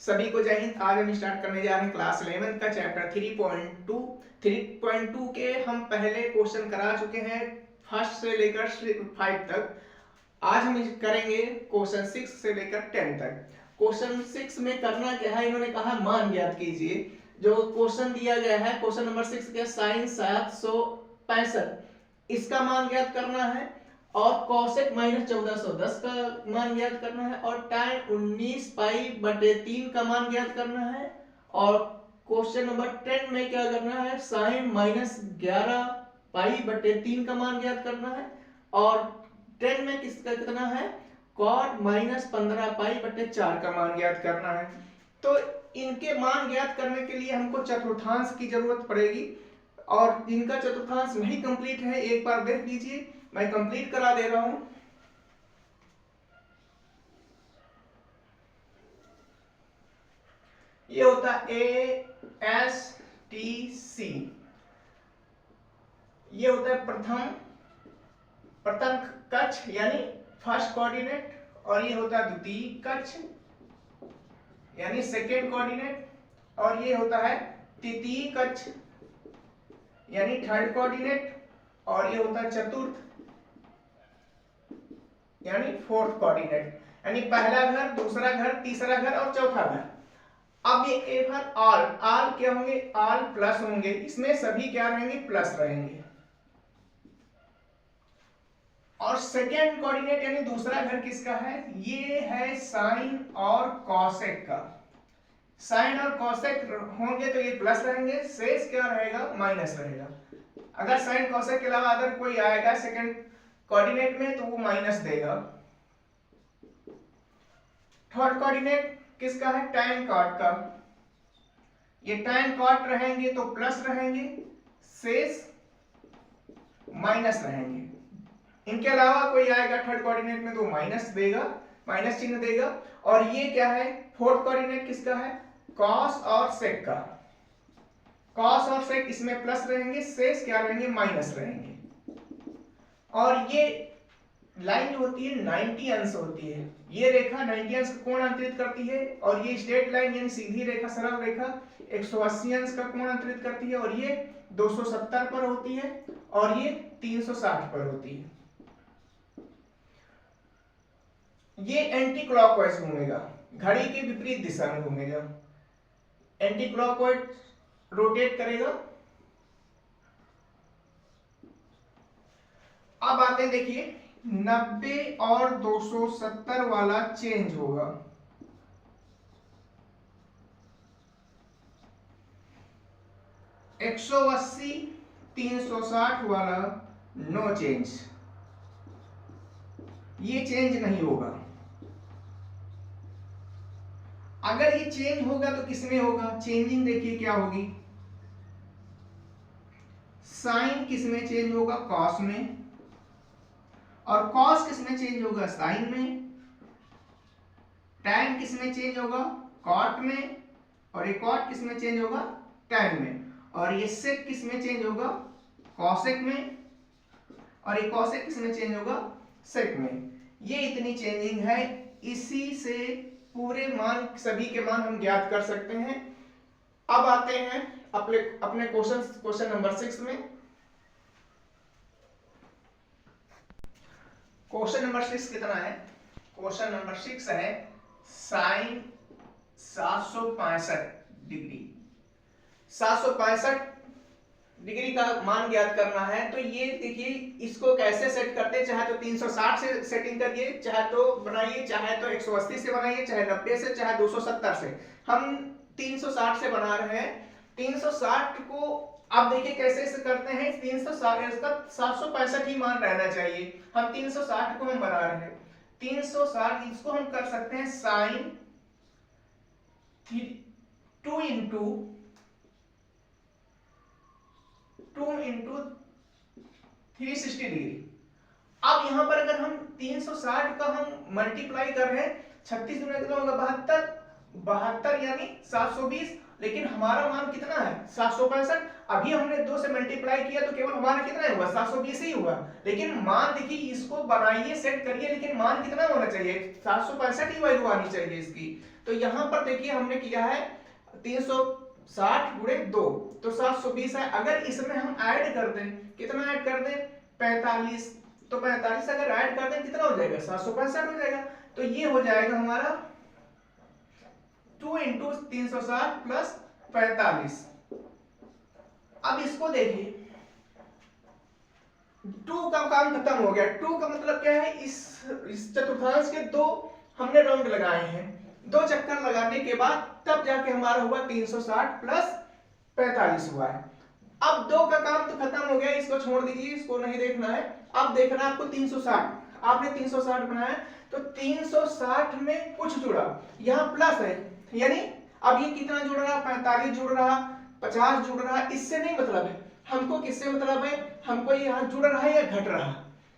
सभी को जय हिंद। आज हम स्टार्ट करने जा रहे हैं क्लास 11 का चैप्टर 3.2। 3.2 के हम पहले क्वेश्चन करा चुके हैं फर्स्ट से लेकर 5 तक। आज हम करेंगे क्वेश्चन 6 से लेकर 10 तक। क्वेश्चन 6 में करना क्या है, इन्होंने कहा मान ज्ञात कीजिए। जो क्वेश्चन दिया गया है क्वेश्चन नंबर 6 के साइन 765 इसका मान ज्ञात करना है और कॉसेक माइनस 1410 का मान ज्ञात करना है और tan 19 पाई बटे 3 का मान ज्ञात करना है। और क्वेश्चन नंबर 10 में क्या करना है, साइन माइनस 11 पाई बटे 3 का मान ज्ञात करना है। और 10 में किसका कितना है, कॉट माइनस 15 पाई बटे 4 का मान ज्ञात करना है। तो इनके मान ज्ञात करने के लिए हमको चतुर्थांश की जरूरत पड़ेगी और इनका चतुर्थांश नहीं कंप्लीट है, एक बार देख लीजिए, मैं कंप्लीट करा दे रहा हूं। ये होता ए एस टी सी, ये होता है प्रथम कक्ष यानी फर्स्ट कोऑर्डिनेट, और ये होता है द्वितीय कक्ष यानी सेकेंड कोऑर्डिनेट, और ये होता है तृतीय कक्ष यानी थर्ड कोऑर्डिनेट, और ये होता है चतुर्थ यानी फोर्थ कोऑर्डिनेट, यानी पहला घर, दूसरा घर, तीसरा घर और चौथा घर। अब ये एवर ऑल क्या होंगे, ऑल प्लस होंगे, इसमें सभी क्या रहेंगे, प्लस रहेंगे। और सेकेंड कोऑर्डिनेट यानी दूसरा घर किसका है, ये है साइन और कॉसेक का। साइन और कॉसेक होंगे तो ये प्लस रहेंगे, शेष क्या रहेगा, माइनस रहेगा। अगर साइन कॉसेक के अलावा अगर कोई आएगा सेकेंड कोऑर्डिनेट में तो वो माइनस देगा। थर्ड कोऑर्डिनेट किसका है, tan cot का, ये tan cot रहेंगे तो प्लस रहेंगे, शेष माइनस रहेंगे। इनके अलावा कोई आएगा थर्ड कोऑर्डिनेट में तो माइनस देगा, माइनस चिन्ह देगा। और ये क्या है, फोर्थ कोऑर्डिनेट किसका है, cos और sec का। cos और sec इसमें प्लस रहेंगे, शेष क्या रहेंगे, माइनस रहेंगे। और ये लाइन होती है 90 अंश होती है, ये रेखा 90 अंश का कोण अंतरित करती है, और ये स्ट्रेट लाइन यानी सीधी रेखा, सरल रेखा 180 अंश का कोण अंतरित करती है, और ये 270 पर होती है, और ये 360 पर होती है। ये एंटी क्लॉकवाइज घूमेगा, घड़ी के विपरीत दिशा में घूमेगा, एंटी क्लॉकवाइज रोटेट करेगा। अब आते हैं, देखिए 90 और 270 वाला चेंज होगा, एक 180 360 वाला नो चेंज, ये चेंज नहीं होगा। अगर ये चेंज होगा तो किसमें होगा, चेंजिंग देखिए क्या होगी, साइन किसमें चेंज होगा, कॉस में, और कॉस किसमें चेंज होगा, साइन में, टैन किसमें चेंज होगा, कॉट में, और ये कॉट किसमें चेंज होगा, टैन में, और ये सेक किसमें चेंज होगा, कॉसेक में, और ये कॉसेक किसमें चेंज होगा, सेक में। ये इतनी चेंजिंग है, इसी से पूरे मान, सभी के मान हम ज्ञात कर सकते हैं। अब आते हैं अपने क्वेश्चन नंबर 6 में। क्वेश्चन नंबर 6 कितना है, क्वेश्चन नंबर 6 है साइन 765 डिग्री, 765 डिग्री का मान ज्ञात करना है। तो ये देखिए इसको कैसे सेट करते हैं, चाहे तो 360 से सेटिंग करिए, चाहे तो बनाइए, चाहे तो 180 से बनाइए, चाहे 90 से, चाहे 270 से। हम 360 से बना रहे हैं। 360 को अब देखिए कैसे से करते हैं, 360 इसका 765 ही मान रहना चाहिए, हम 360 को हम बना रहे हैं। 360 इसको हम कर सकते हैं साइन 2 इंटू 360 डिग्री। अब यहां पर अगर हम 360 का हम मल्टीप्लाई कर रहे हैं, 36 गुना कितना होगा, 72, 72 यानी 720, लेकिन हमारा मान कितना है 765। अभी हमने 2 से मल्टीप्लाई किया तो केवल हमारा कितना हुआ 720 ही हुआ, लेकिन मान देखिए इसको बनाइए सेट करिए, लेकिन मान कितना होना चाहिए 765 ही वैल्यू आनी चाहिए इसकी। तो यहाँ पर देखिए हमने किया है 360 गुणे 2 तो 720 है। अगर इसमें हम ऐड कर दें, कितना ऐड कर दें 45, तो 45 अगर ऐड कर दें कितना हो जाएगा 765 हो जाएगा। तो ये हो जाएगा हमारा 2 इंटू 360 प्लस 45। अब इसको देखिए 2 का काम खत्म हो गया। 2 का मतलब क्या है, इस चतुर्थांश के 2 हमने राउंड लगाए हैं, 2 चक्कर लगाने के बाद तब जाके हमारा हुआ 360 प्लस 45 हुआ है। अब 2 का काम तो खत्म हो गया, इसको छोड़ दीजिए, इसको नहीं देखना है। अब देखना है आपको 360, आपने 360 बनाया तो 360 में कुछ जुड़ा, यहाँ प्लस है, यानी अब ये कितना जुड़ रहा 45 जुड़ रहा 50 जुड़ रहा, इससे नहीं मतलब है हमको, किससे मतलब है हमको ये यहाँ जुड़ रहा है या घट रहा है,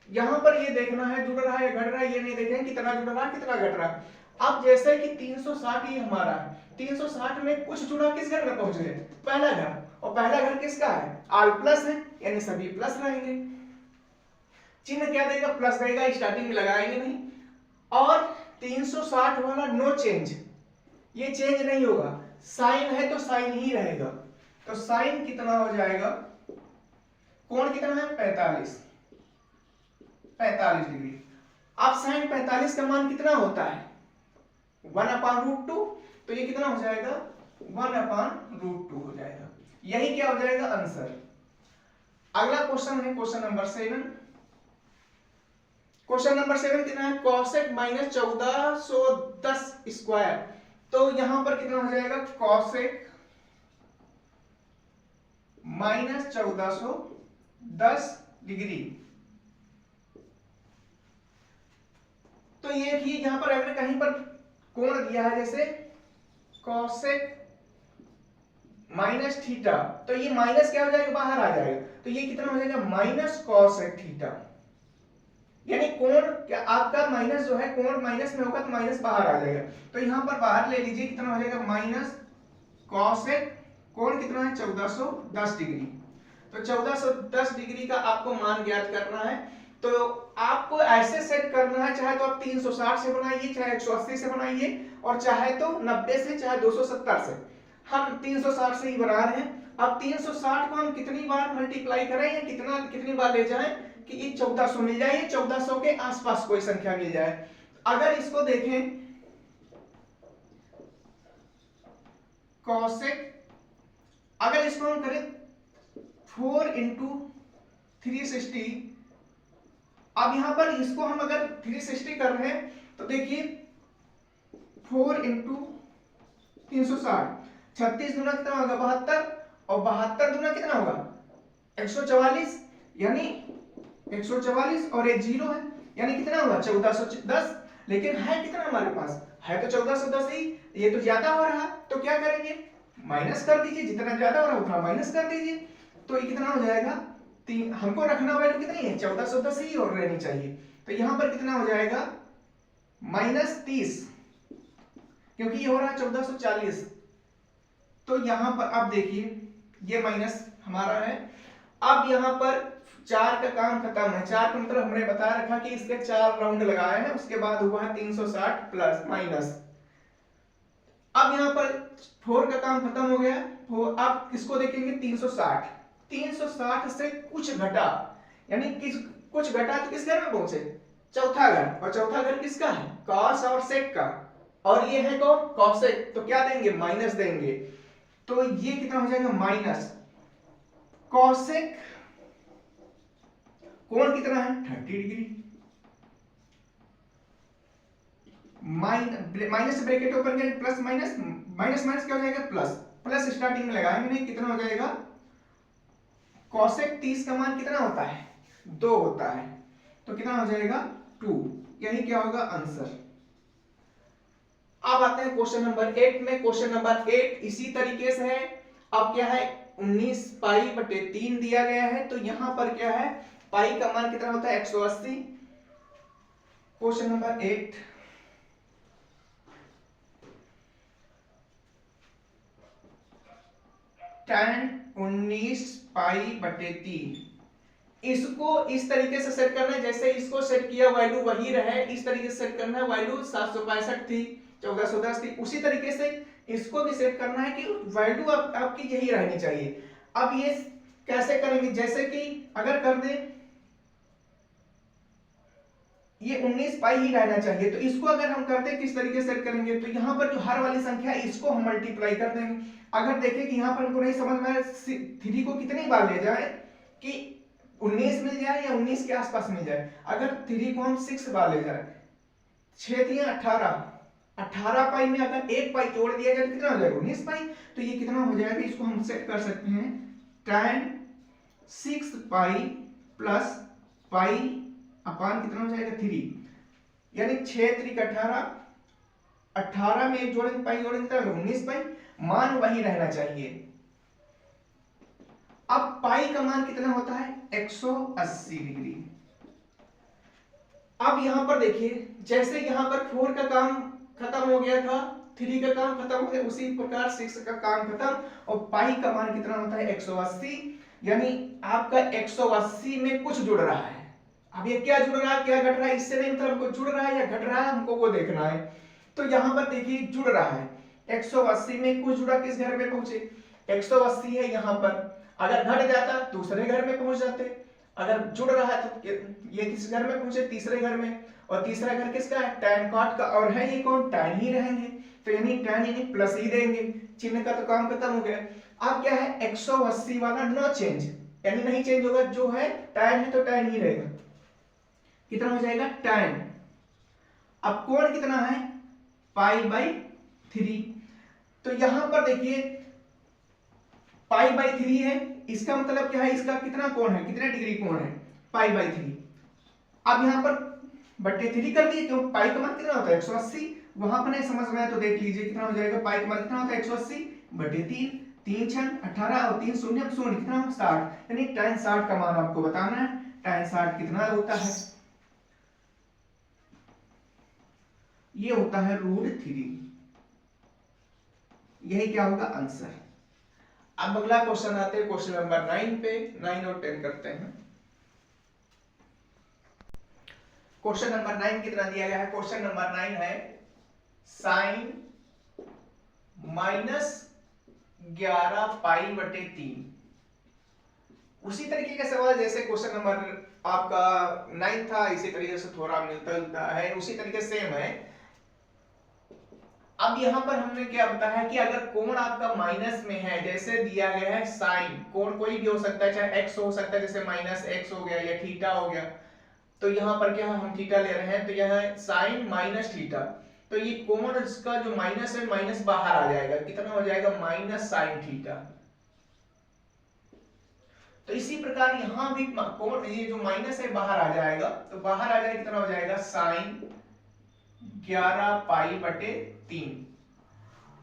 यहाँ पर ये देखना है जुड़ रहा है या घट रहा है, ये नहीं देखेंगे कितना जुड़ रहा है कितना घट रहा है। अब जैसे कि 360 ये हमारा है, 360 में कुछ जुड़ा किस घर में पहुंच गए पहला घर, और पहला घर किसका है आल प्लस है, यानी सभी प्लस रहेंगे। चिन्ह क्या देगा प्लस देगा, स्टार्टिंग में लगाएंगे नहीं। और 360 वाला नो चेंज, ये चेंज नहीं होगा, साइन है तो साइन ही रहेगा। तो साइन कितना हो जाएगा, कोण कितना है 45 डिग्री। अब साइन 45 का मान कितना होता है 1/√2, तो ये कितना हो जाएगा 1/√2 हो जाएगा। यही क्या हो जाएगा आंसर। अगला क्वेश्चन है क्वेश्चन नंबर 7। क्वेश्चन नंबर 7 कितना है cosec माइनस 1410 स्क्वायर, तो यहां पर कितना हो जाएगा cosec माइनस 1410 डिग्री। तो ये भी यहां पर अगर कहीं पर कोण दिया है जैसे cosec माइनस थीटा, तो ये माइनस क्या हो जाएगा बाहर आ जाएगा, तो ये कितना हो जाएगा माइनस cosec थीटा, यानी कोण क्या आपका माइनस जो है कोण माइनस में होगा तो माइनस बाहर आ जाएगा। तो यहां पर बाहर ले लीजिए कितना हो जाएगा माइनस cosec, कोण कितना है 1410 डिग्री। तो 1410 डिग्री का आपको मान ज्ञात करना है। तो आपको ऐसे सेट करना है, चाहे तो आप 360 से बनाइए, चाहे 180 से बनाइए, और चाहे तो 90 से, चाहे 270 से। हम 360 से ही बना रहे हैं। अब 360 को हम कितनी बार मल्टीप्लाई करें या कितनी बार ले जाएं कि ये 1400 मिल जाए, ये 1400 के आसपास कोई संख्या मिल जाए। अगर इसको देखें cosec, अगर इसको हम करें 4 इंटू 360, अब यहां पर इसको हम अगर 360 कर रहे हैं तो देखिए 4 इंटू 360, 36 गुना कितना होगा 72, और 72 गुना कितना होगा 144, यानी 144 और एक जीरो है, यानी कितना हुआ 1410। लेकिन है कितना हमारे पास है तो 1410 ही, ये तो ज्यादा हो रहा, तो क्या करेंगे माइनस कर दीजिए, जितना ज्यादा हो रहा उतना माइनस कर दीजिए। तो ये कितना हो जाएगा हमको रखना वैल्यू कितनी है 1410 ही और रहनी चाहिए। तो यहां पर कितना हो जाएगा -30, क्योंकि ये हो रहा है 1440। तो यहां पर अब देखिए ये माइनस हमारा है। अब यहां पर 4 का काम खत्म है, 4 का मतलब हमने बता रखा कि इसके 4 राउंड लगाए हैं, उसके बाद हुआ है 360 प्लस माइनस। अब यहां पर 4 का काम खत्म हो गया। अब इसको देखेंगे 360 से कुछ घटा, यानी कुछ घटा तो किस घर में पहुंचे चौथा घर, और चौथा घर किसका है cos और sec का, और ये है कौन cosec, तो क्या देंगे माइनस देंगे। तो ये कितना हो जाएगा माइनस cosec, कोण कितना है 30 डिग्री, माइनस ब्रैकेट ओपन करें प्लस माइनस, माइनस क्या हो जाएगा प्लस, प्लस स्टार्टिंग में लगाएंगे नहीं, कितना हो जाएगा cosec 30 का मान कितना होता है 2 होता है, तो कितना हो जाएगा 2, यही क्या होगा आंसर। अब आते हैं क्वेश्चन नंबर 8 में। क्वेश्चन नंबर 8 इसी तरीके से है। अब क्या है 19 पाई बटे 3 दिया गया है, तो यहां पर क्या है पाई का मान कितना होता है 180। क्वेश्चन नंबर 8, tan 19 पाई बटे 3। इसको इस तरीके से सेट करना है जैसे इसको सेट किया वैल्यू वही रहे, इस तरीके से सेट करना है। वैल्यू 765 थी, 1410 थी, उसी तरीके से इसको भी सेट करना है कि वैल्यू आपकी यही रहनी चाहिए। अब ये कैसे करेंगे, जैसे कि अगर कर दें ये 19 पाई ही रहना चाहिए, तो इसको अगर हम करते हैं किस तरीके से सेट करेंगे, तो यहाँ पर जो हर वाली संख्या है इसको हम मल्टीप्लाई कर देंगे। अगर देखें कि यहाँ पर हमको नहीं समझ में आया 3 को कितनी बार ले जाए कि 19 मिल जाए या 19 के आसपास मिल जाए। अगर 3 को हम 6 बार ले जाए, 6 3 18, 18 पाई में अगर एक पाई जोड़ दिया जाए तो कितना हो जाएगा 19 पाई। तो ये कितना हो जाएगा, इसको हम सेट कर सकते हैं tan 6 पाई प्लस पाई अपान कितना हो जाएगा 3, यानी 6 3 18, 18 में एक जोड़ेंगे पाई जोड़ेंगे तो 19 पाई। मान वही रहना चाहिए। अब पाई का मान कितना होता है 180 डिग्री। अब यहां पर देखिए जैसे यहां पर 4 का काम खत्म हो गया था, 3 का काम खत्म हो गया, उसी प्रकार 6 का काम खत्म। और पाई का मान कितना होता है 180, यानी आपका 180 में कुछ जुड़ रहा है। अब ये क्या जुड़ रहा है क्या घट रहा है, इससे नहीं मतलब हमको जुड़ रहा है या घट रहा है हमको वो देखना है। तो यहां पर देखिए जुड़ रहा है, 180 में कुछ जुड़ा, किस घर में पहुंचे 180 है यहां पर, अगर घट जाता दूसरे घर में पहुंच जाते। अगर जुड़ रहा है तो ये किस घर में पहुंचे तीसरे घर में, और तीसरा घर किसका है tan cot का, और है ये कौन tan ही रहेंगे, तो यानी tan यानी प्लस ही देंगे, चिन्ह का तो काम खत्म हो गया। अब क्या है 180 वाला नो चेंज, यानी नहीं चेंज होगा, जो है tan है तो tan ही रहेगा। कितना हो जाएगा tan, अब कोण कितना है पाई बाई 3। तो यहां पर देखिए पाई बाई 3 है, इसका मतलब क्या है, इसका कितना कोण है, कितने डिग्री कोण है पाई बाई 3। अब यहां पर बट्टे 3 कर दिए, क्यों पाई का मान कितना होता है 180। वहां पर नहीं समझ में आया तो देख लीजिए कितना हो जाएगा, पाई का मान कितना होता है 180 बट्टे 3, 3 6 18 और 3 शून्य शून्य कितना 60, यानी tan 60 का मान आपको बताना है। tan 60 कितना होता है, ये होता है √3। यही क्या होगा आंसर। अब अगला क्वेश्चन आते हैं क्वेश्चन नंबर 9 पे, 9 और 10 करते हैं। क्वेश्चन नंबर 9 कितना दिया गया है, क्वेश्चन नंबर 9 है sin -11 पाई बटे 3। उसी तरीके का सवाल जैसे क्वेश्चन नंबर आपका 9 था, इसी तरीके से थोड़ा मिलता जुलता है, उसी तरीके सेम है। अब यहां पर हमने क्या बताया कि अगर कोण आपका माइनस में है, जैसे दिया गया है साइन, कोण कोई भी हो सकता है, चाहे x हो सकता है, जैसे -x हो गया या थीटा हो गया। तो यहां पर क्या हम थीटा ले रहे हैं, तो यह है साइन माइनस थीटा। तो ये कोण इसका जो माइनस है, माइनस बाहर आ जाएगा, कितना हो जाएगा माइनस साइन थीटा। तो इसी प्रकार यहां भी कोण ये जो माइनस है बाहर आ जाएगा, तो बाहर आ जाएगा कितना हो जाएगा साइन 11 पाई बटे 3।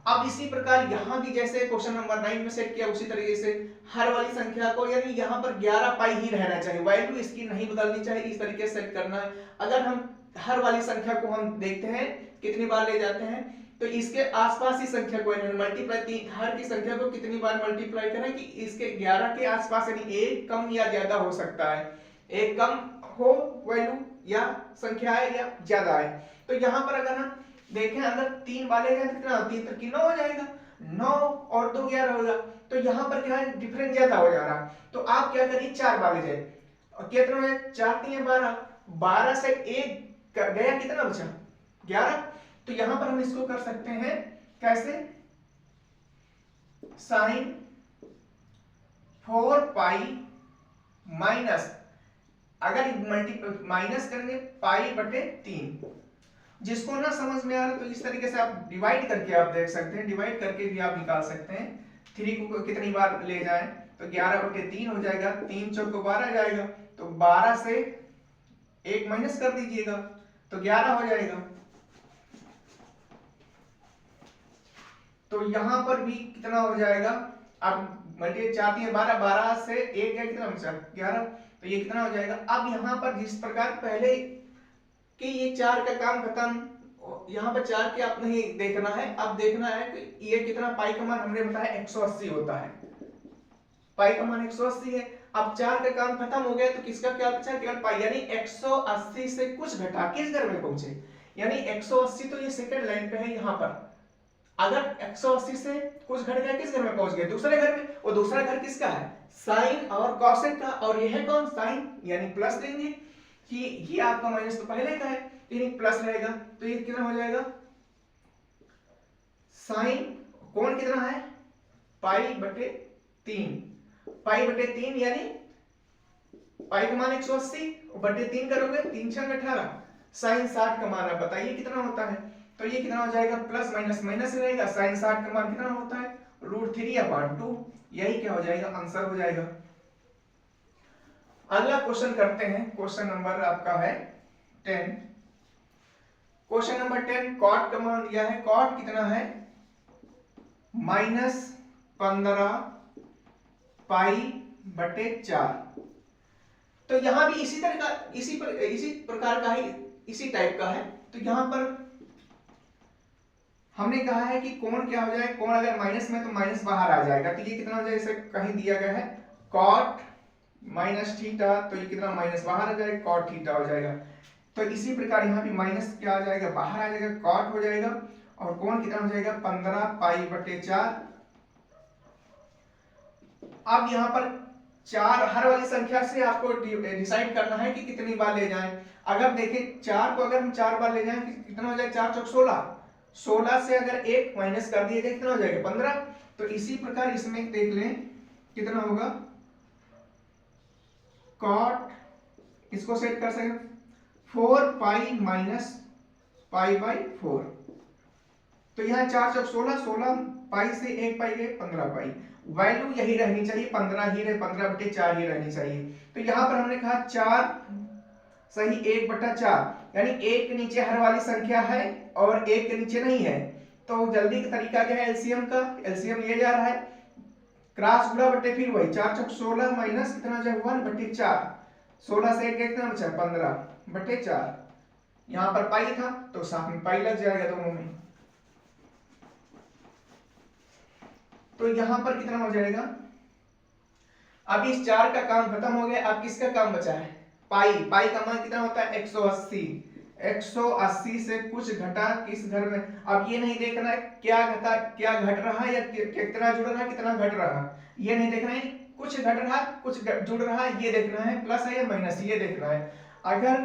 अब इसी प्रकार यहां भी जैसे क्वेश्चन नंबर 9 में सेट किया, उसी तरीके से हर वाली संख्या को, यानी यहां पर 11 पाई ही रहना चाहिए, वैल्यू इसकी नहीं बदलनी चाहिए, इस तरीके से सेट करना है। अगर हम हर वाली संख्या को हम देखते हैं कितनी बार ले जाते हैं, तो इसके आसपास ही संख्या को मल्टीप्लाई, हर की संख्या को कितनी बार मल्टीप्लाई करें कि इसके 11 के आसपास, यानी एक कम या ज्यादा हो सकता है, एक कम हो वैल्यू या संख्या है या ज्यादा है। तो यहां पर अगर हम देखें अगर 3 बार ले जाए तो कितना 3 3 9 हो जाएगा, 9 और 2 11 होगा। तो यहां पर क्या है डिफरेंस ज्यादा हो जा रहा, तो आप क्या करिए 4 बार ले जाए, और कितना है 4 3 12, 12 से 1 गया, कितना बचा 11। तो यहां पर हम इसको कर सकते हैं कैसे, साइन 4 पाई माइनस, अगर माइनस करेंगे पाई बटे 3। जिसको ना समझ में आ रहा तो इस तरीके से आप डिवाइड करके आप देख सकते हैं, डिवाइड करके भी आप निकाल सकते हैं। 3 को कितनी बार ले जाएं तो 11 बटे 3 हो जाएगा, 3 चौक 12 जाएगा, तो 12 से 1 माइनस कर दीजिएगा तो 11 हो जाएगा। तो यहां पर भी कितना हो जाएगा, अब मल्टीप्लाई 4 3 12, 12 से 1 गया कितना बचा 11, तो ये कितना हो जाएगा। अब यहां पर जिस प्रकार पहले कि ये 4 का काम खत्म, यहाँ पर 4 के आप नहीं देखना है, अब देखना है कि ये कितना पाई का मान हमने बताया 180 होता है। पाई का मान 180 है। अब 4 का काम खत्म हो गया तो किसका क्या बचा, केवल पाई, यानी 180 से कुछ घटा किस घर में पहुंचे, यानी 180 तो ये सेकंड लाइन पे है यहाँ पर, अगर 180 से कुछ घट गया किस घर में पहुंच गया, दूसरे घर में। और दूसरा घर किसका है, साइन और कॉसेक का, और ये है कौन, साइन, यानी प्लस लेंगे कि ये आपका माइनस तो पहले का है, यानी प्लस रहेगा, तो ये कितना हो जाएगा, साइन कौन कितना है, पाई बटे 3, पाई बटे 3 यानी पाई का मान 180 बटे 3 करोगे 3 6 18, साइन 60 का मान आप बताइए कितना होता है, तो ये कितना हो जाएगा, प्लस माइनस माइनस रहेगा, साइन 60 का मान कितना होता है, √3/2, यही क्या हो जाएगा, आंसर हो जाएगा। अगला क्वेश्चन करते हैं, क्वेश्चन नंबर आपका है 10। क्वेश्चन नंबर 10, कॉट का मान दिया है, कॉट कितना है, -15 पाई बटे 4। तो यहां भी इसी तरह का इसी प्रकार का ही, इसी टाइप का है। तो यहां पर हमने कहा है कि कोण क्या हो जाए, कोण अगर माइनस में तो माइनस बाहर आ जाएगा, तो ये कितना हो जाएगा, जैसे कहीं दिया गया है कॉट माइनस थीटा, तो ये कितना माइनस बाहर आ जाएगा, कॉट थीटा हो जाएगा। तो इसी प्रकार यहाँ भी माइनस क्या आ जाएगा, बाहर आ जाएगा, कॉट हो जाएगा, और कोण कितना हो जाएगा, 15 पाई बटे 4। अब यहाँ पर 4 हर वाली संख्या से आपको डिसाइड करना है कि कितनी बार ले जाएं। अगर देखें 4 को अगर हम 4 बार ले जाएं कितना हो जाएगा, 4 चौक 16, 16 से अगर 1 माइनस कर दिया जाए कितना हो जाएगा, 15। तो इसी प्रकार इसमें देख लें कितना होगा, कॉट, इसको सेट कर सकते 4 पाई माइनस पाई बाई 4। तो यहाँ 4 चौक 16, 16 पाई से 1 पाई गए 15 पाई, वैल्यू यही रहनी चाहिए, 15 ही रहे, 15 बटे 4 ही रहनी चाहिए। तो यहाँ पर हमने कहा 4 सही 1 बटा 4, यानी 1 के नीचे हर वाली संख्या है और 1 के नीचे नहीं है, तो जल्दी का तरीका क्या है, एलसीएम का, एलसीएम लिया जा रहा है, क्रॉस गुणा बटे फिर वही 4 चौक 16 माइनस कितना हो जाएगा 1 बटे 4, 16 से 1 कितना बचा 15 बटे 4, यहाँ पर पाई था तो साथ में पाई लग जाएगा दोनों में, तो यहां पर कितना हो जाएगा, अब इस 4 का काम खत्म हो गया, अब किसका काम बचा है, पाई, पाई का मान कितना होता है 180, 180 से कुछ घटा किस घर में। अब ये नहीं देखना है क्या घटा, क्या घट रहा है या कितना जुड़ रहा है, कितना घट रहा है, ये नहीं देखना है, कुछ घट रहा कुछ जुड़ रहा है ये देखना है, प्लस है या माइनस ये देखना है। अगर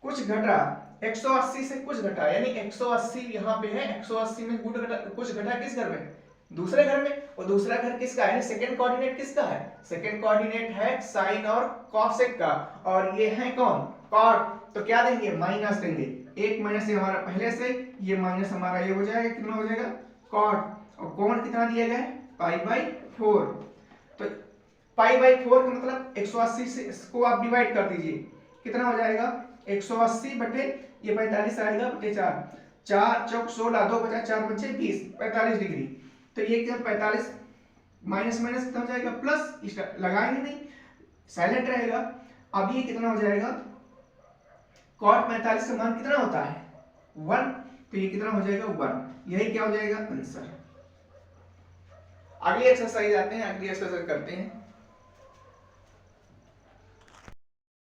कुछ घटा 180 से कुछ घटा, यानी 180 यहाँ पे है, 180 में कुछ घटा किस घर में, दूसरे घर में, और दूसरा घर किसका है, सेकंड कोऑर्डिनेट किसका है, सेकंड कोऑर्डिनेट है साइन और कॉसेक का, और ये है कौन, कॉट, तो क्या देंगे माइनस देंगे, एक माइनस हमारा पहले से, ये माइनस हमारा ये हो जाएगा, कितना हो जाएगा कॉट, और कोण कितना दिया गया है पाई बाई 4। तो पाई बाई 4 का मतलब 180 से इसको आप डिवाइड कर दीजिए, कितना हो जाएगा 180 बटे ये 45 आएगा बटे 4, 4 चौक 16, 2 बचा 4 बचे 20, 45 डिग्री। तो ये क्या 45 माइनस माइनस कितना हो जाएगा प्लस, लगाएंगे नहीं साइलेंट रहेगा। अब ये कितना हो जाएगा, कॉट 45 का मान कितना होता है 1, तो ये कितना हो जाएगा 1, यही क्या हो जाएगा आंसर। अगली एक्सरसाइज आते हैं, अगली एक्सरसाइज करते हैं।